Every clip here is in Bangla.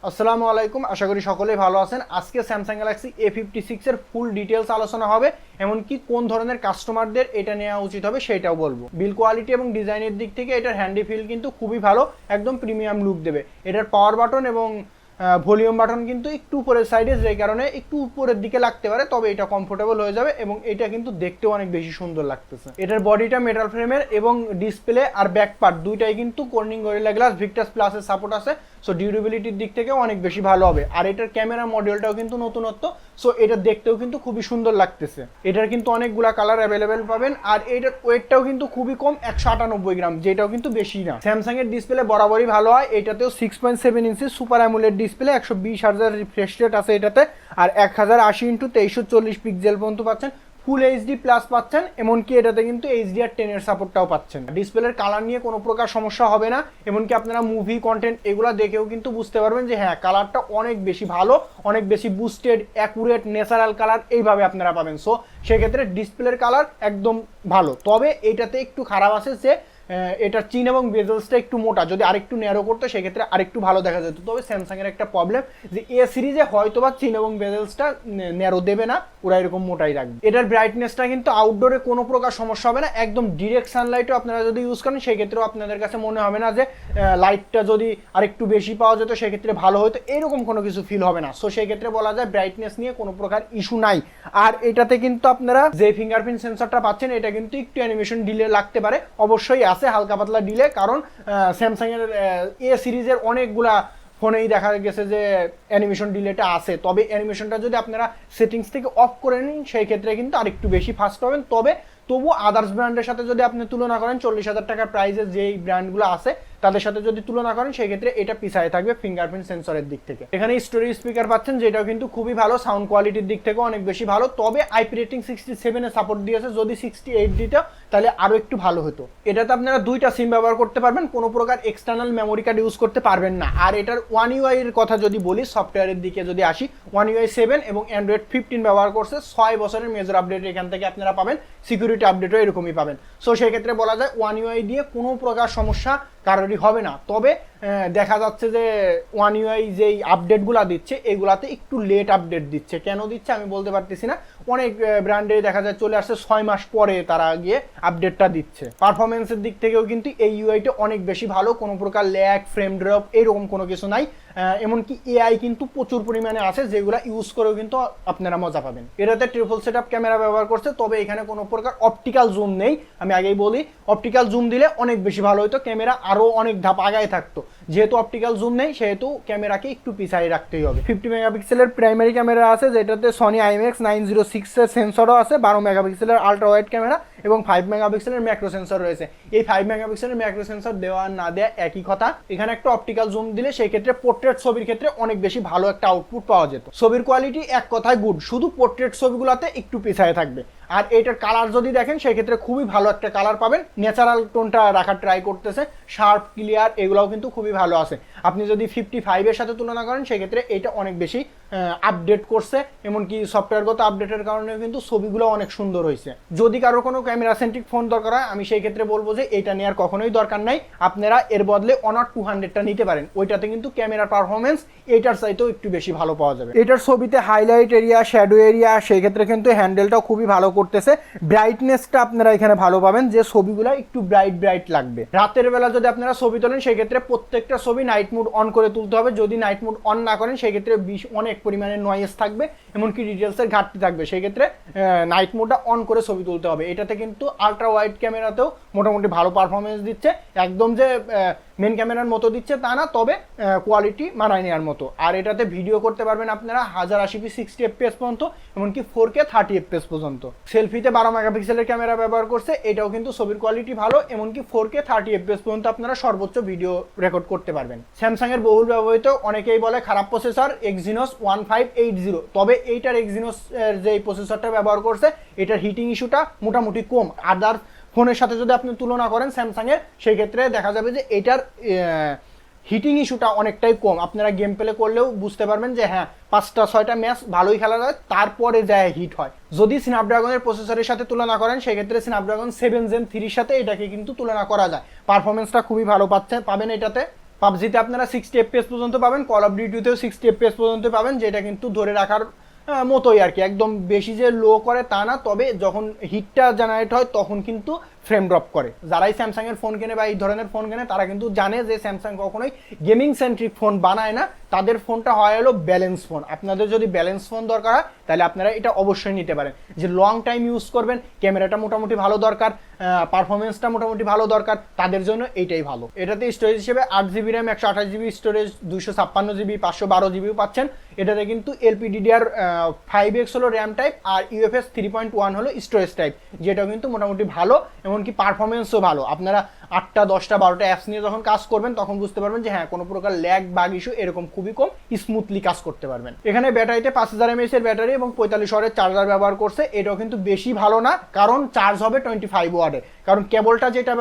আসসালামু আলাইকুম, আশা করি সকলেই ভালো আছেন। আজকে স্যামসাং গ্যালাক্সি A56 এর ফুল ডিটেলস আলোচনা হবে, এমনকি কোন ধরনের কাস্টমারদের এটা নেওয়া উচিত হবে সেটাও বলবো। বিল কোয়ালিটি এবং ডিজাইনের দিক থেকে এটার হ্যান্ডি ফিল কিন্তু খুবই ভালো, একদম প্রিমিয়াম লুক দেবে। এটার পাওয়ার বাটন এবং ভলিউম বাটন কিন্তু একটু উপরের সাইডে, যে কারণে একটু উপরের দিকে লাগতে পারে, তবে এটা কমফোর্টেবল হয়ে যাবে এবং এটা কিন্তু দেখতেও অনেক বেশি সুন্দর লাগতেছে। এটার বডিটা মেটাল ফ্রেমের এবং ডিসপ্লে আর ব্যাক পার্ট দুইটাই কিন্তু কর্নিং গরিলা গ্লাস ভিক্টাস প্লাসের সাপোর্ট আছে। সো ডিউরেবিলিটির দিক থেকেও অনেক বেশি ভালো হবে। আর এটার ক্যামেরা মডেলটাও কিন্তু নতুনত্ব, সো এটা দেখতেও কিন্তু খুবই সুন্দর লাগতেছে। এটার কিন্তু অনেকগুলা কালার অ্যাভেলেবেল পাবেন। আর এটার ওয়েটটাও কিন্তু খুবই কম, 198 গ্রাম, যেটাও কিন্তু বেশি না। স্যামসাং এর ডিসপ্লে বরাবরই ভালো হয়। এটাতেও 6.7 inch super AMOLED display, 120 hertz refresh rate আছে এটাতে, আর 1080x2340 পিক্সেল পর্যন্ত পাচ্ছেন। ফুল এইচডি প্লাস পাচ্ছেন, এমনকি এটাতে কিন্তু HDR10 এর সাপোর্টটাও পাচ্ছেন। ডিসপ্লের কালার নিয়ে কোনো প্রকার সমস্যা হবে না, এমনকি আপনারা মুভি কন্টেন্ট এগুলো দেখেও কিন্তু বুঝতে পারবেন যে হ্যাঁ, কালারটা অনেক বেশি ভালো, অনেক বেশি বুস্টেড, অ্যাকুরেট, ন্যাচারাল কালার এইভাবে আপনারা পাবেন। সো সেক্ষেত্রে ডিসপ্লের কালার একদম ভালো। তবে এটাতে একটু খারাপ আছে যে এটার চিন এবং বেজেলসটা একটু মোটা, যদি আরেকটু ন্যারো করতো সেক্ষেত্রে আরেকটু ভালো দেখা যেত। তবে স্যামসাংয়ের একটা প্রবলেম যে এ সিরিজে হয়তো বা চিন এবং বেজেলসটা ন্যারো দেবে না, ওরা এরকম মোটাই রাখবে। এটার ব্রাইটনেসটা কিন্তু আউটডোরে কোনো প্রকার সমস্যা হবে না, একদম ডিরেক্ট সানলাইটও আপনারা যদি ইউজ করেন সেক্ষেত্রেও আপনাদের কাছে মনে হবে না যে লাইটটা যদি আরেকটু বেশি পাওয়া যেত সেক্ষেত্রে ভালো হতো, এরকম কোনো কিছু ফিল হবে না। সো সেই ক্ষেত্রে বলা যায় ব্রাইটনেস নিয়ে কোনো প্রকার ইস্যু নাই। আর এটাতে কিন্তু আপনারা যে ফিঙ্গারপ্রিন্ট সেন্সরটা পাচ্ছেন, এটা কিন্তু একটু অ্যানিমেশন ডিলে লাগতে পারে, অবশ্যই আছে হালকা পাতলা ডিলে, কারণ স্যামসাং এর এ সিরিজের অনেকগুলা ফোনেই দেখা গেছে যে অ্যানিমেশন ডিলেটা আছে। তবে অ্যানিমেশনটা যদি আপনারা সেটিংস থেকে অফ করে নিন সেই ক্ষেত্রে কিন্তু আরেকটু বেশি ফাস্ট পাবেন। তবু আদার্স ব্র্যান্ডের সাথে যদি আপনি তুলনা করেন, 40,000 টাকার প্রাইসের যেই ব্র্যান্ডগুলো আছে তাদের সাথে যদি তুলনা করেন সেক্ষেত্রে এটা পিছায় থাকবে ফিঙ্গারপ্রিন্ট সেন্সরের দিক থেকে। এখানে স্টোরেজ স্পিকার পাচ্ছেন, যেটাও কিন্তু খুবই ভালো, সাউন্ড কোয়ালিটির দিক থেকে অনেক বেশি ভালো। তবে আইপি রেটিং 67 এ সাপোর্ট দিয়েছে, যদি 68 দিত তাহলে আরো একটু ভালো হতো। এটাতে আপনারা দুইটা সিম ব্যবহার করতে পারবেন, কোনো প্রকার এক্সটার্নাল মেমোরি কার্ড ইউজ করতে পারবেন না। আর এটার ওয়ান ইউআই এর কথা যদি বলি, সফটওয়্যারের দিকে যদি আসি, ওয়ান ইউআই 7 এবং অ্যান্ড্রয়েড 15 ব্যবহার করছে। 6 বছরের মেজর আপডেট এখান থেকে আপনারা পাবেন, সিকিউরিটি আপডেটও এরকমই পাবেন। সো সেই ক্ষেত্রে বলা যায় ওয়ান ইউআই দিয়ে কোনো প্রকার সমস্যা কারোরই হবে না। তবে দেখা যাচ্ছে যে ওয়ান ইউআই যেই আপডেটগুলো দিচ্ছে এগুলাতে একটু লেট আপডেট দিচ্ছে। কেন দিচ্ছে আমি বলতে পারতেছি না, অনেক ব্র্যান্ডে দেখা যায় চলে আসছে 6 মাস পরে তারা গিয়ে আপডেটটা দিচ্ছে। পারফরমেন্সের দিক থেকেও কিন্তু এই ইউআইটা অনেক বেশি ভালো, কোনো প্রকার ল্যাগ, ফ্রেম ড্রপ এরকম কোনো কিছু নাই। এমনকি এআই কিন্তু প্রচুর পরিমাণে আছে, যেগুলো ইউজ করেও কিন্তু আপনারা মজা পাবেন। এটাতে ট্রিপল সেটআপ ক্যামেরা ব্যবহার করছে, তবে এখানে কোনো প্রকার অপটিক্যাল জুম নেই। আমি আগেই বলি, অপটিক্যাল জুম দিলে অনেক বেশি ভালো হতো, ক্যামেরা আরও অনেক ধাপ আগায় থাকতো। যেহেতু অপটিক্যাল জুম নেই সেহেতু ক্যামেরাকে একটু পিছাই রাখতেই হবে। 50 মেগাপিক্সেলের প্রাইমারি ক্যামেরা আছে, যেটাতে সনি IMX 906 এর সেন্সরও আছে, 12 মেগাপিক্সেলের আলট্রা ওয়াইড ক্যামেরা এবং 5 মেগাপিক্সেলের ম্যাক্রো সেন্সর রয়েছে। এই 5 মেগাপিক্সেলের ম্যাক্রো সেন্সর দেওয়া না দেওয়া একই কথা। এখানে একটা অপটিক্যাল জুম দিলে সেই ক্ষেত্রে পোর্ট্রেট ছবির ক্ষেত্রে অনেক বেশি ভালো একটা আউটপুট পাওয়া যেত। ছবির কোয়ালিটি এক কথায় গুড, শুধু পোর্ট্রেট ছবিগুলোতে একটু পিছায় থাকবে। আর এইটার কালার যদি দেখেন সেক্ষেত্রে খুবই ভালো একটা কালার পাবেন, ন্যাচারাল টোনটা রাখার ট্রাই করতেছে, শার্প, ক্লিয়ার, এগুলোও কিন্তু খুবই ভালো আছে। আপনি যদি 55 এর সাথে তুলনা করেন সেক্ষেত্রে এটা অনেক বেশি আপডেট করছে, এমনকি সফটওয়্যারগত আপডেটের কারণে কিন্তু ছবিগুলো অনেক সুন্দর হয়েছে। যদি কারো কোনো ক্যামেরা সেন্ট্রিক ফোন দরকার হয়, আমি সেই ক্ষেত্রে বলবো যে এটা নেওয়ার কখনোই দরকার নাই, আপনারা এর বদলে Honor 200টা নিতে পারেন। ওইটাতে কিন্তু ক্যামেরার পারফরমেন্স এটার চাইতেও একটু বেশি ভালো পাওয়া যাবে। এটার ছবিতে হাইলাইট এরিয়া, শ্যাডো এরিয়া, সেই ক্ষেত্রে কিন্তু হ্যান্ডেলটাও খুবই ভালো করতেছে। ব্রাইটনেসটা আপনারা এখানে ভালো পাবেন, যে ছবিগুলো একটু ব্রাইট লাগবে। রাতের বেলা যদি আপনারা ছবি তোলেন সেক্ষেত্রে প্রত্যেকটা ছবি নাইট মোড অন করে তুলতে হবে। যদি নাইট মোড অন না করেন সেক্ষেত্রে অনেক পরিমাণে নয়েজ থাকবে, এমনকি ডিটেলসের ঘাটতি থাকবে। সেই ক্ষেত্রে নাইট মোডটা অন করে ছবি তুলতে হবে। এটাতে কিন্তু আলট্রা ওয়াইড ক্যামেরাতেও মোটামুটি ভালো পারফরমেন্স দিচ্ছে, একদম যে মেন ক্যামেরার মতো দিচ্ছে তা না, তবে কোয়ালিটি মানায় নেওয়ার মতো। আর এটাতে ভিডিও করতে পারবেন আপনারা 1080p 60 fps পর্যন্ত, এমনকি 4K 30 fps পর্যন্ত। সেলফিতে 12 মেগাপিক্সেলের ক্যামেরা ব্যবহার করছে, এটাও কিন্তু ছবির কোয়ালিটি ভালো, এমনকি 4K 30 fps পর্যন্ত আপনারা সর্বোচ্চ ভিডিও রেকর্ড করতে পারবেন। স্যামসাং এর বহুল ব্যবহৃত, অনেকেই বলে খারাপ প্রসেসর, Exynos 1580, তবে এইটার Exynos এর যে প্রসেসরটা ব্যবহার করছে এটার হিটিং ইস্যুটা মোটামুটি কম। আদার ফোনের সাথে যদি আপনি তুলনা করেন স্যামসাং এর, সেই ক্ষেত্রে দেখা যাবে যে এটার হিটিং ইস্যুটা অনেকটাই কম। আপনারা গেম প্লে করলেও বুঝতে পারবেন যে হ্যাঁ, 5-6টা ম্যাচ ভালোই খেলা যায়, তারপরে যায় হিট হয়। যদি স্ন্যাপড্রাগনের প্রসেসরের সাথে তুলনা করেন সেক্ষেত্রে স্ন্যাপড্রাগন 7 Gen 3 এর সাথে এটাকে কিন্তু তুলনা করা যায়। পারফরমেন্সটা খুবই ভালো পাবেন এটাতে। পাবজিতে আপনারা 60 FPS পর্যন্ত পাবেন, কল অফ ডিউটিতেও 60 FPS পর্যন্ত পাবেন, যেটা কিন্তু ধরে রাখার মতোই আর কি, একদম বেশি যে লো করে তা না, তবে যখন হিটটা জেনারেট হয় তখন কিন্তু ফ্রেম ড্রপ করে। যারাই স্যামসাং এর ফোন কেনে বা এই ধরনের ফোন কেনে তারা কিন্তু জানে যে স্যামসাং কখনোই গেমিং সেন্ট্রিক ফোন বানায় না, তাদের ফোনটা হয় হলো ব্যালেন্স ফোন। আপনাদের যদি ব্যালেন্স ফোন দরকার হয় তাহলে আপনারা এটা অবশ্যই নিতে পারেন, যে লং টাইম ইউজ করবেন, ক্যামেরাটা মোটামুটি ভালো দরকার, পারফরমেন্সটা মোটামুটি ভালো দরকার, তাদের জন্য এইটাই ভালো। এটাতে স্টোরেজ হিসেবে 8GB RAM, 128GB storage, 256GB, 512GBও পাচ্ছেন। এটাতে কিন্তু LPDDR 5X হলো র্যাম টাইপ, আর UFS 3.1 হলো স্টোরেজ টাইপ, যেটাও কিন্তু মোটামুটি ভালো, এমনকি পারফরমেন্সও ভালো। আপনারা 8টা 10টা 12টা অ্যাপস নিয়ে যখন কাজ করবেন তখন বুঝতে পারবেন যে হ্যাঁ কোনো প্রকার ল্যাগ বাগ ইস্যু এরকম খুবই কম, স্মুথলি কাজ করতে পারবেন। এখানে ব্যাটারিতে 5000 mAh এর ব্যাটারি এবং 45 ওয়াটের চার্জার ব্যবহার করছে। এটাও কিন্তু বেশি ভালো না, কারণ চার্জ হবে 25 ওয়াটে, কারণ কেবলটা যেটা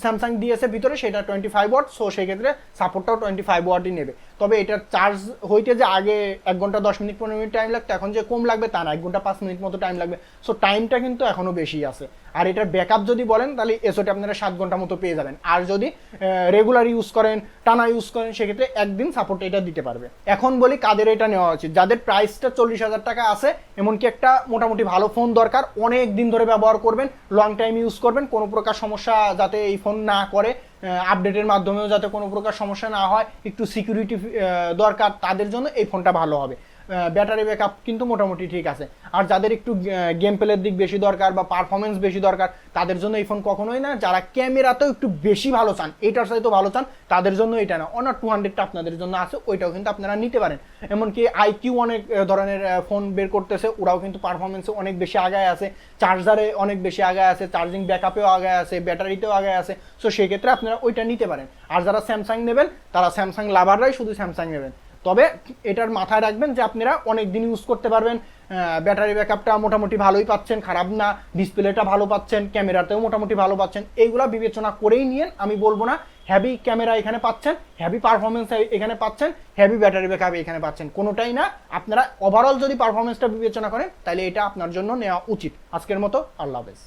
স্যামসাং দিয়েছে ভিতরে সেটা 25 ওয়াট, সো সেক্ষেত্রে সাপোর্টটাও 25 ওয়াটই নেবে। তবে এটার চার্জ হইতে যে আগে 1 ঘন্টা 10 মিনিট 15 মিনিট টাইম লাগতো, এখন যে কম লাগবে তা না, 1 ঘন্টা 5 মিনিট মতো টাইম লাগবে, সো টাইমটা কিন্তু এখনো বেশি আছে। আর এটার ব্যাকআপ যদি বলেন তাহলে এসওটি আপনারা 7 ঘন্টা মতো পেয়ে যাবেন, আর যদি রেগুলার ইউজ করেন, টানা ইউজ করেন, সেক্ষেত্রে একদিন সাপোর্ট এটা দিতে পারবে। এখন বলি কাদের এটা নেওয়া উচিত, যাদের প্রাইসটা 40,000 টাকা আছে, এমনকি একটা মোটামুটি ভালো ফোন দরকার, অনেক দিন ধরে ব্যবহার করবেন, লং টাইম ইউজ করবেন, কোনো প্রকার সমস্যা যাতে এই ফোন না করে, আপডেটের মাধ্যমেও যাতে কোনো প্রকার সমস্যা না হয়, একটু সিকিউরিটি দরকার, তাদের জন্য এই ফোনটা ভালো হবে। ব্যাটারি ব্যাকআপ কিন্তু মোটামুটি ঠিক আছে। আর যাদের একটু গেম প্লের দিক বেশি দরকার বা পারফরমেন্স বেশি দরকার, তাদের জন্য এই ফোন কখনোই না। যারা ক্যামেরাতেও একটু বেশি ভালো চান, এইটার সাথে ভালো চান, তাদের জন্য এটা না। অনার 200টা আপনাদের জন্য আছে, ওইটাও কিন্তু আপনারা নিতে পারেন। এমনকি আইকিউ অনেক ধরনের ফোন বের করতেছে, ওরাও কিন্তু পারফরমেন্সে অনেক বেশি আগায় আছে, চার্জারে অনেক বেশি আগায় আছে, চার্জিং ব্যাকআপেও আগায় আছে, ব্যাটারিতেও আগায় আছে, সো সেক্ষেত্রে আপনারা ওইটা নিতে পারেন। আর যারা স্যামসাং নেবেন তারা স্যামসাং লাভাররাই শুধু স্যামসাং নেবেন। তবে এটার মাথায় রাখবেন যে আপনারা অনেক দিন ইউজ করতে পারবেন, ব্যাটারি ব্যাকআপটা মোটামুটি ভালোই পাচ্ছেন, খারাপ না, ডিসপ্লেটা ভালো পাচ্ছেন, ক্যামেরাতেও মোটামুটি ভালো পাচ্ছেন, এইগুলা বিবেচনা করেই নিয়েন। আমি বলবো না হেভি ক্যামেরা এখানে পাচ্ছেন, হেভি পারফরমেন্স এখানে পাচ্ছেন, হেভি ব্যাটারি ব্যাকআপ এখানে পাচ্ছেন, কোনোটাই না। আপনারা ওভারঅল যদি পারফরমেন্সটা বিবেচনা করেন তাহলে এটা আপনার জন্য নেওয়া উচিত। আজকের মতো আল্লাহ হাফেজ।